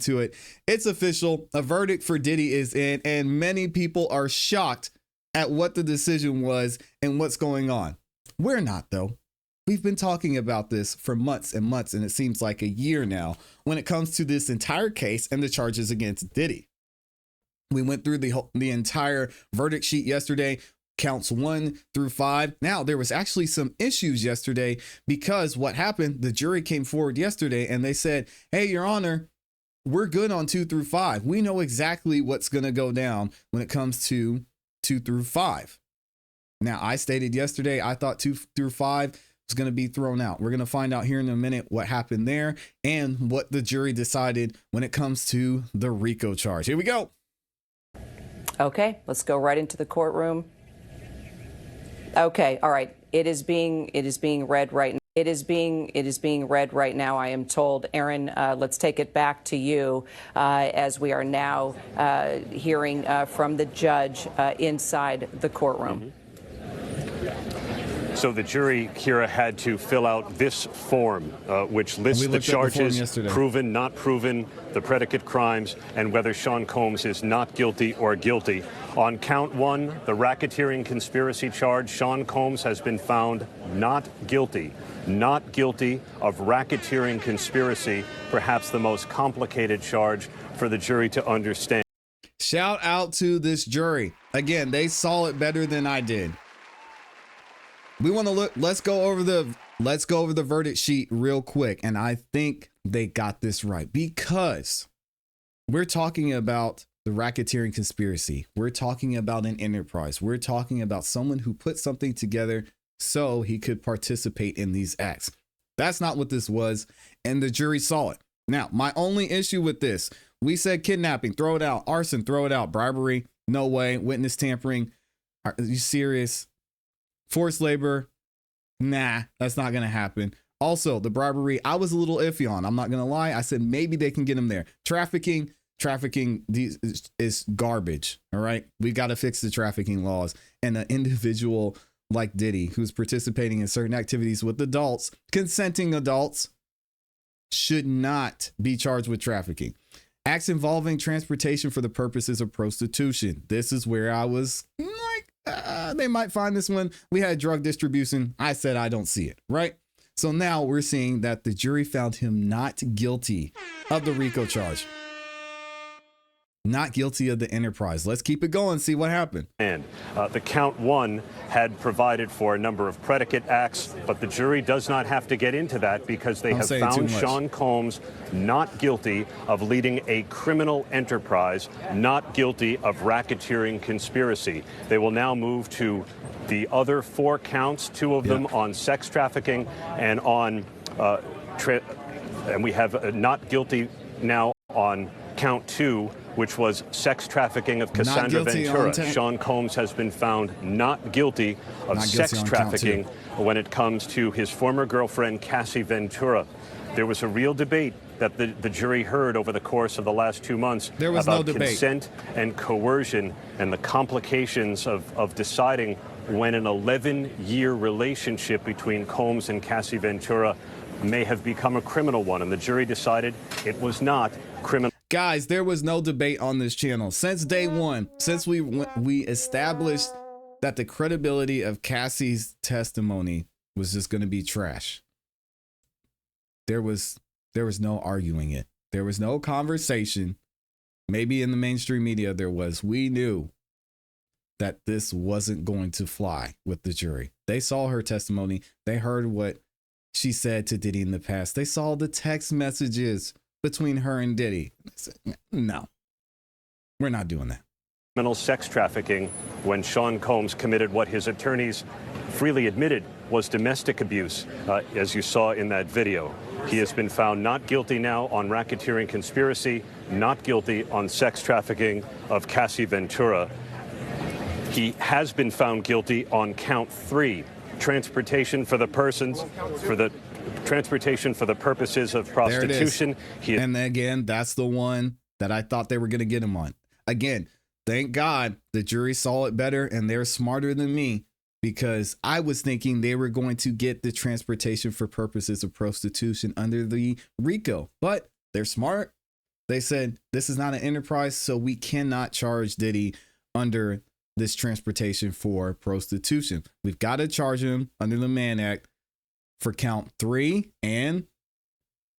to it. It's official. A verdict for Diddy is in, and many people are shocked at what the decision was and what's going on. We're not, though. We've been talking about this for months and months, and it seems like a year now when it comes to this entire case and the charges against Diddy. We went through the entire verdict sheet yesterday, counts 1 through 5. Now, there was actually some issues yesterday because what happened, the jury came forward yesterday and they said, hey, Your Honor, we're good on 2 through 5. We know exactly what's going to go down when it comes to 2 through 5. Now, I stated yesterday, I thought 2 through 5 was going to be thrown out. We're going to find out here in a minute what happened there and what the jury decided when it comes to the RICO charge. Here we go. Okay, let's go right into the courtroom. Okay, all right. It is being read right now. It is being read right now, I am told. Aaron, let's take it back to you as we are now hearing from the judge inside the courtroom. So the jury, Kira, had to fill out this form, which lists the charges, proven, not proven, the predicate crimes, and whether Sean Combs is not guilty or guilty. On count 1, the racketeering conspiracy charge, Sean Combs has been found not guilty of racketeering conspiracy, perhaps the most complicated charge for the jury to understand. Shout out to this jury. Again, they saw it better than I did. We want to look, let's go over the verdict sheet real quick. And I think they got this right because we're talking about the racketeering conspiracy. We're talking about an enterprise. We're talking about someone who put something together so he could participate in these acts. That's not what this was. And the jury saw it. Now, my only issue with this, we said kidnapping, throw it out. Arson, throw it out. Bribery, no way. Witness tampering. Are you serious? Forced labor, nah, that's not going to happen. Also, the bribery, I was a little iffy on. I'm not going to lie. I said maybe they can get him there. Trafficking is garbage, all right? We got to fix the trafficking laws. And an individual like Diddy, who's participating in certain activities with adults, consenting adults, should not be charged with trafficking. Acts involving transportation for the purposes of prostitution. This is where I was like, they might find this one. We had drug distribution. I said, I don't see it, right? So now we're seeing that the jury found him not guilty of the RICO charge. Not guilty of the enterprise. Let's keep it going, see what happened. And the count 1 had provided for a number of predicate acts, but the jury does not have to get into that because they have found Sean Combs not guilty of leading a criminal enterprise, not guilty of racketeering conspiracy. They will now move to the other 4 counts, 2 of them on sex trafficking and on, and we have not guilty now on count 2, which was sex trafficking of Cassandra Ventura. Sean Combs has been found not guilty of sex trafficking when it comes to his former girlfriend, ClassE Ventura. There was a real debate that the jury heard over the course of the last 2 months about consent and coercion and the complications of deciding when an 11-year relationship between Combs and ClassE Ventura may have become a criminal one. And the jury decided it was not criminal. Guys, there was no debate on this channel since day one, since we established that the credibility of Cassie's testimony was just going to be trash. There was no arguing it. There was no conversation. Maybe in the mainstream media there was. We knew that this wasn't going to fly with the jury. They saw her testimony. They heard what she said to Diddy in the past. They saw the text messages between her and Diddy. I said, no, we're not doing that. Criminal sex trafficking when Sean Combs committed what his attorneys freely admitted was domestic abuse, as you saw in that video. He has been found not guilty now on racketeering conspiracy, not guilty on sex trafficking of ClassE Ventura. He has been found guilty on count 3, transportation for the purposes of prostitution. And again, that's the one that I thought they were going to get him on. Again, thank God the jury saw it better and they're smarter than me, because I was thinking they were going to get the transportation for purposes of prostitution under the RICO, but they're smart. They said this is not an enterprise, so we cannot charge Diddy under this transportation for prostitution. We've got to charge him under the Mann Act for count 3, and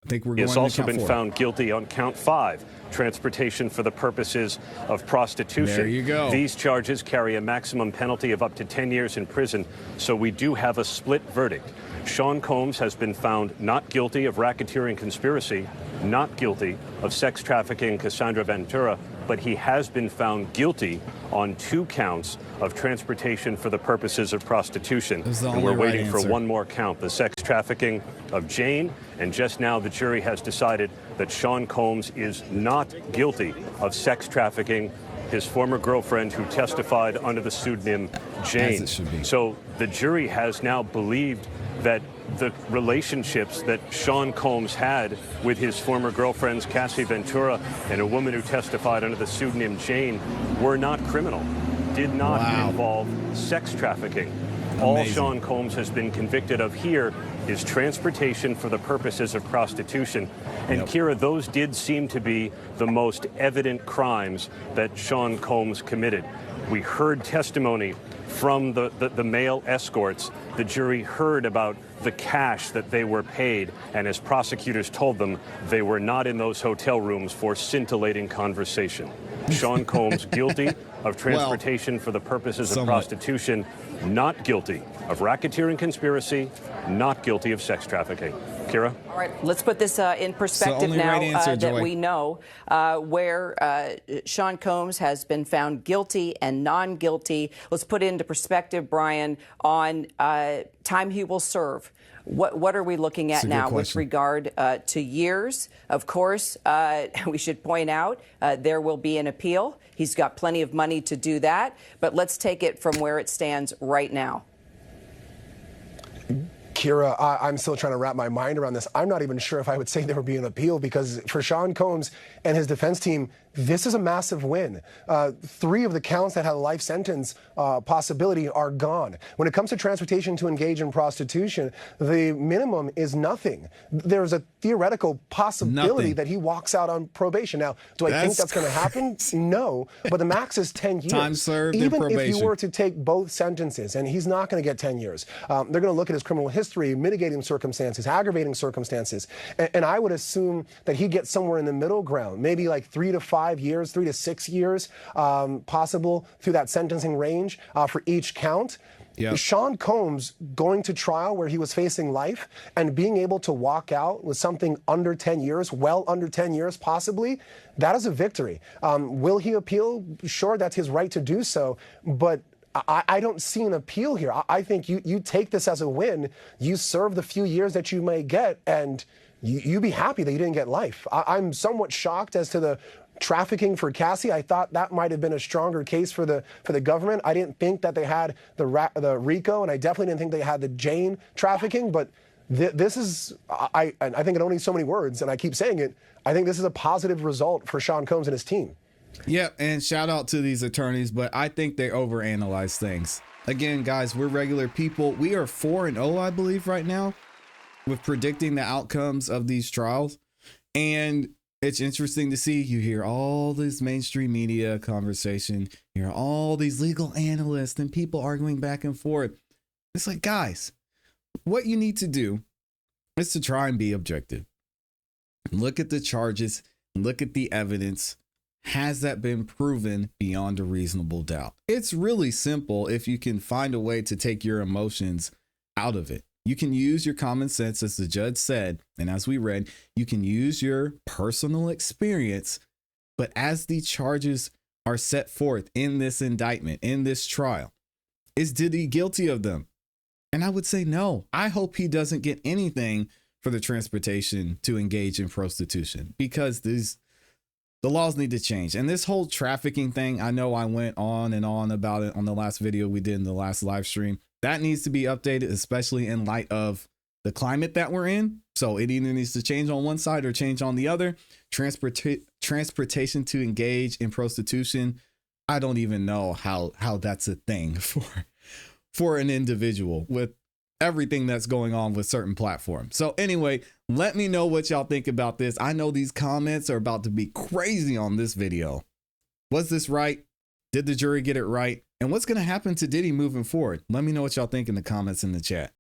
I think we're going to count 4. He has also been found guilty on count 5, transportation for the purposes of prostitution. There you go. These charges carry a maximum penalty of up to 10 years in prison, so we do have a split verdict. Sean Combs has been found not guilty of racketeering conspiracy, not guilty of sex trafficking Cassandra Ventura, but he has been found guilty on 2 counts of transportation for the purposes of prostitution. And we're waiting for one more count, the sex trafficking of Jane. And just now the jury has decided that Sean Combs is not guilty of sex trafficking his former girlfriend who testified under the pseudonym Jane. As it should be. So the jury has now believed that the relationships that Sean Combs had with his former girlfriends, Cassie Ventura and a woman who testified under the pseudonym Jane, were not criminal, did not involve sex trafficking. All Sean Combs has been convicted of here is transportation for the purposes of prostitution. And Kira, those did seem to be the most evident crimes that Sean Combs committed. We heard testimony from the male escorts. The jury heard about the cash that they were paid, and as prosecutors told them, they were not in those hotel rooms for scintillating conversation. Sean Combs guilty of transportation for the purposes of prostitution, not guilty of racketeering conspiracy, not guilty of sex trafficking. Kira? All right, let's put this in perspective now that we know where Sean Combs has been found guilty and non-guilty. Let's put it into perspective, Brian, on time he will serve. What are we looking at now with regard to years? Of course, we should point out there will be an appeal. He's got plenty of money to do that. But let's take it from where it stands right now. Kira, I'm still trying to wrap my mind around this. I'm not even sure if I would say there would be an appeal, because for Sean Combs and his defense team, this is a massive win. 3 of the counts that had a life sentence possibility are gone. When it comes to transportation to engage in prostitution, the minimum is nothing. There's a theoretical possibility that he walks out on probation. Now, do I think that's going to happen? No, but the max is 10 years. Time served Even in if you were to take both sentences, and he's not going to get 10 years, they're going to look at his criminal history, mitigating circumstances, aggravating circumstances, and I would assume that he gets somewhere in the middle ground, maybe like 3 to 5 years, 3 to 6 years, possible through that sentencing range for each count. Sean Combs going to trial where he was facing life and being able to walk out with something under 10 years, well under 10 years possibly, that is a victory. Will he appeal? Sure, that's his right to do so, but I don't see an appeal here. I think you take this as a win, you serve the few years that you may get, and you be happy that you didn't get life. I'm somewhat shocked as to the trafficking for Cassie. I thought that might have been a stronger case for the government. I didn't think that they had the RICO, and I definitely didn't think they had the Jane trafficking. But this is, I think in only so many words, and I keep saying it, I think this is a positive result for Sean Combs and his team. Yeah, and shout out to these attorneys, but I think they overanalyze things. Again, guys, we're regular people. We are 4-0, I believe, right now with predicting the outcomes of these trials. And it's interesting to see, you hear all this mainstream media conversation, you hear all these legal analysts and people arguing back and forth. It's like, guys, what you need to do is to try and be objective. Look at the charges, look at the evidence. Has that been proven beyond a reasonable doubt? It's really simple if you can find a way to take your emotions out of it. You can use your common sense, as the judge said, and as we read, you can use your personal experience. But as the charges are set forth in this indictment, in this trial, is Diddy guilty of them? And I would say no. I hope he doesn't get anything for the transportation to engage in prostitution, because the laws need to change. And this whole trafficking thing, I know I went on and on about it on the last video we did in the last live stream. That needs to be updated, especially in light of the climate that we're in. So it either needs to change on one side or change on the other. Transportation to engage in prostitution, I don't even know how that's a thing for an individual with everything that's going on with certain platforms. So anyway, let me know what y'all think about this. I know these comments are about to be crazy on this video. Was this right? Did the jury get it right? And what's going to happen to Diddy moving forward? Let me know what y'all think in the comments in the chat.